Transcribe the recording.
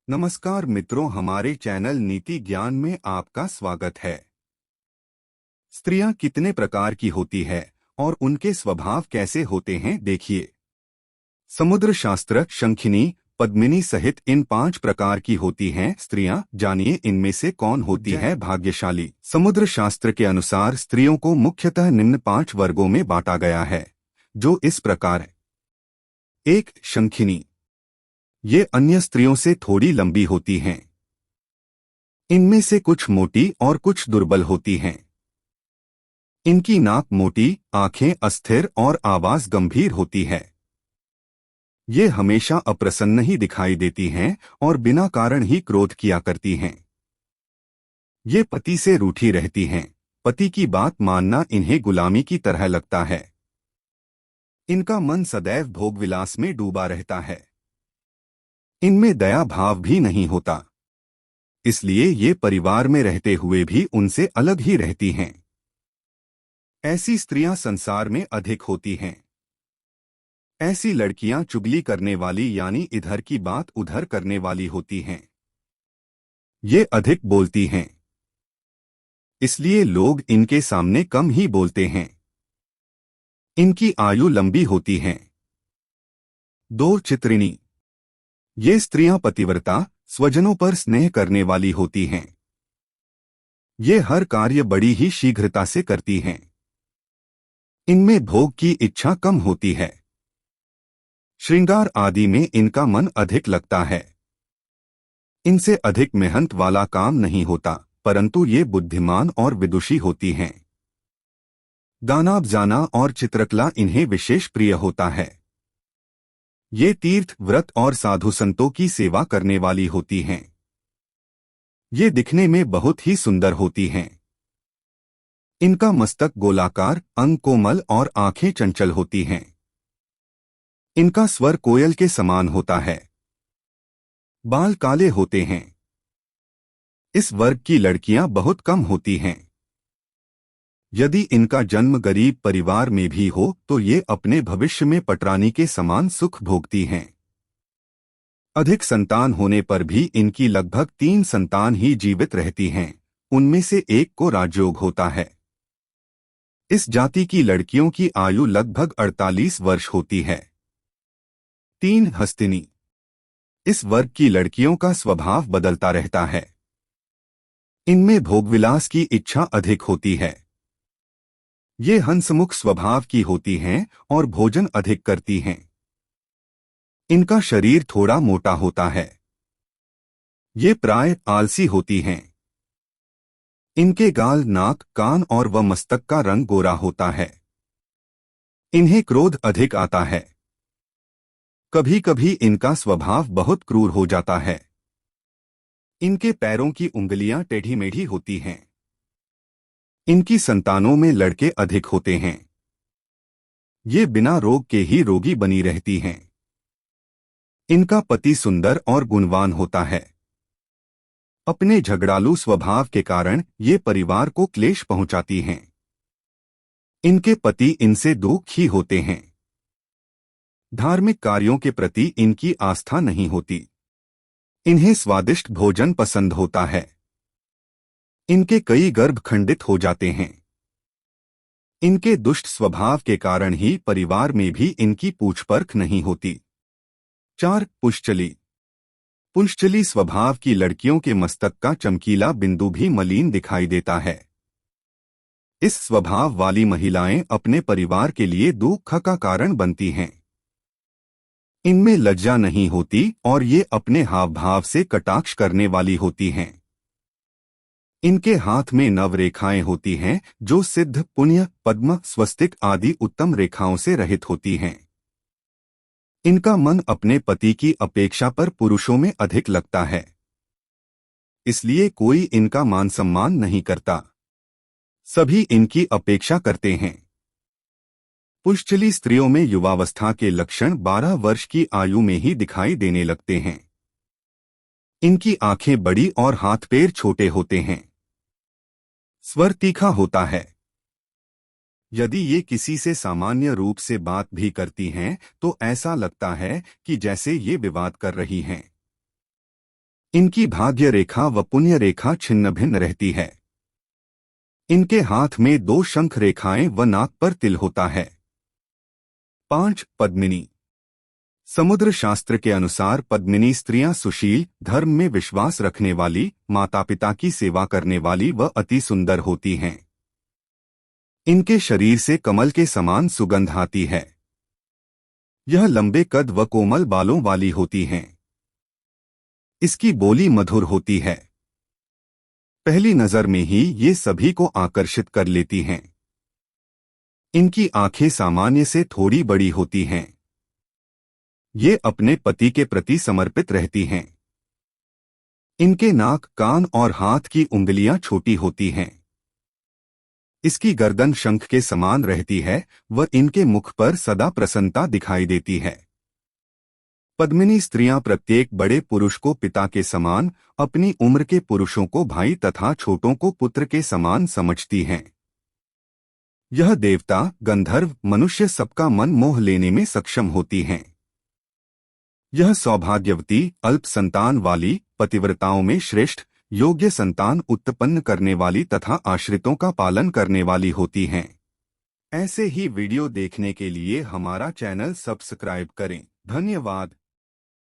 नमस्कार मित्रों, हमारे चैनल नीति ज्ञान में आपका स्वागत है। स्त्रियां कितने प्रकार की होती है और उनके स्वभाव कैसे होते हैं, देखिए। समुद्र शास्त्र शंखिनी, पद्मिनी सहित इन 5 प्रकार की होती हैं स्त्रियां। जानिए इनमें से कौन होती है भाग्यशाली। समुद्र शास्त्र के अनुसार स्त्रियों को मुख्यतः निम्न 5 वर्गों में बांटा गया है, जो इस प्रकार है। 1. शंखिनी। ये अन्य स्त्रियों से थोड़ी लंबी होती हैं। इनमें से कुछ मोटी और कुछ दुर्बल होती हैं। इनकी नाक मोटी, आंखें अस्थिर और आवाज गंभीर होती है। ये हमेशा अप्रसन्न ही दिखाई देती हैं और बिना कारण ही क्रोध किया करती हैं। ये पति से रूठी रहती हैं। पति की बात मानना इन्हें गुलामी की तरह लगता है। इनका मन सदैव भोगविलास में डूबा रहता है। इनमें दया भाव भी नहीं होता, इसलिए ये परिवार में रहते हुए भी उनसे अलग ही रहती हैं। ऐसी स्त्रियां संसार में अधिक होती हैं। ऐसी लड़कियां चुगली करने वाली, यानी इधर की बात उधर करने वाली होती हैं। ये अधिक बोलती हैं, इसलिए लोग इनके सामने कम ही बोलते हैं। इनकी आयु लंबी होती है। 2. चित्रिणी। ये स्त्रियां पतिव्रता, स्वजनों पर स्नेह करने वाली होती हैं। ये हर कार्य बड़ी ही शीघ्रता से करती हैं। इनमें भोग की इच्छा कम होती है। श्रृंगार आदि में इनका मन अधिक लगता है। इनसे अधिक मेहनत वाला काम नहीं होता, परंतु ये बुद्धिमान और विदुषी होती हैं। गाना बजाना और चित्रकला इन्हें विशेष प्रिय होता है। ये तीर्थ, व्रत और साधु संतों की सेवा करने वाली होती हैं। ये दिखने में बहुत ही सुंदर होती हैं। इनका मस्तक गोलाकार, अंग कोमल और आंखें चंचल होती हैं। इनका स्वर कोयल के समान होता है। बाल काले होते हैं। इस वर्ग की लड़कियां बहुत कम होती हैं। यदि इनका जन्म गरीब परिवार में भी हो तो ये अपने भविष्य में पटरानी के समान सुख भोगती हैं। अधिक संतान होने पर भी इनकी लगभग 3 संतान ही जीवित रहती हैं। उनमें से एक को राजयोग होता है। इस जाति की लड़कियों की आयु लगभग 48 वर्ष होती है। 3. हस्तिनी। इस वर्ग की लड़कियों का स्वभाव बदलता रहता है। इनमें भोगविलास की इच्छा अधिक होती है। ये हंसमुख स्वभाव की होती हैं और भोजन अधिक करती हैं। इनका शरीर थोड़ा मोटा होता है। ये प्राय आलसी होती हैं। इनके गाल, नाक, कान और व मस्तक का रंग गोरा होता है। इन्हें क्रोध अधिक आता है। कभी कभी इनका स्वभाव बहुत क्रूर हो जाता है। इनके पैरों की उंगलियां टेढ़ी मेढ़ी होती हैं। इनकी संतानों में लड़के अधिक होते हैं। ये बिना रोग के ही रोगी बनी रहती हैं। इनका पति सुंदर और गुणवान होता है। अपने झगड़ालू स्वभाव के कारण ये परिवार को क्लेश पहुंचाती हैं। इनके पति इनसे दुखी होते हैं। धार्मिक कार्यों के प्रति इनकी आस्था नहीं होती। इन्हें स्वादिष्ट भोजन पसंद होता है। इनके कई गर्भ खंडित हो जाते हैं। इनके दुष्ट स्वभाव के कारण ही परिवार में भी इनकी पूछ-परख नहीं होती। 4. पुंश्चली। पुंश्चली स्वभाव की लड़कियों के मस्तक का चमकीला बिंदु भी मलिन दिखाई देता है। इस स्वभाव वाली महिलाएं अपने परिवार के लिए दुख का कारण बनती हैं। इनमें लज्जा नहीं होती और ये अपने हाव भाव से कटाक्ष करने वाली होती हैं। इनके हाथ में नव रेखाएं होती हैं जो सिद्ध, पुण्य, पद्म, स्वस्तिक आदि उत्तम रेखाओं से रहित होती हैं। इनका मन अपने पति की अपेक्षा पर पुरुषों में अधिक लगता है, इसलिए कोई इनका मान सम्मान नहीं करता। सभी इनकी अपेक्षा करते हैं। पुंश्चली स्त्रियों में युवावस्था के लक्षण 12 वर्ष की आयु में ही दिखाई देने लगते हैं। इनकी आंखें बड़ी और हाथ पैर छोटे होते हैं। स्वर तीखा होता है। यदि ये किसी से सामान्य रूप से बात भी करती हैं तो ऐसा लगता है कि जैसे ये विवाद कर रही हैं। इनकी भाग्य रेखा व पुण्य रेखा छिन्न भिन्न रहती है। इनके हाथ में 2 शंख रेखाएं व नाक पर तिल होता है। 5. पद्मिनी। समुद्र शास्त्र के अनुसार पद्मिनी स्त्रियां सुशील, धर्म में विश्वास रखने वाली, माता पिता की सेवा करने वाली व अति सुंदर होती हैं। इनके शरीर से कमल के समान सुगंध आती है। यह लंबे कद व कोमल बालों वाली होती हैं। इसकी बोली मधुर होती है। पहली नजर में ही ये सभी को आकर्षित कर लेती हैं। इनकी आंखें सामान्य से थोड़ी बड़ी होती हैं। ये अपने पति के प्रति समर्पित रहती हैं। इनके नाक, कान और हाथ की उंगलियां छोटी होती हैं। इसकी गर्दन शंख के समान रहती है व इनके मुख पर सदा प्रसन्नता दिखाई देती है। पद्मिनी स्त्रियां प्रत्येक बड़े पुरुष को पिता के समान, अपनी उम्र के पुरुषों को भाई तथा छोटों को पुत्र के समान समझती हैं। यह देवता, गंधर्व, मनुष्य सबका मन मोह लेने में सक्षम होती हैं। यह सौभाग्यवती, अल्प संतान वाली, पतिव्रताओं में श्रेष्ठ, योग्य संतान उत्पन्न करने वाली तथा आश्रितों का पालन करने वाली होती हैं। ऐसे ही वीडियो देखने के लिए हमारा चैनल सब्सक्राइब करें। धन्यवाद।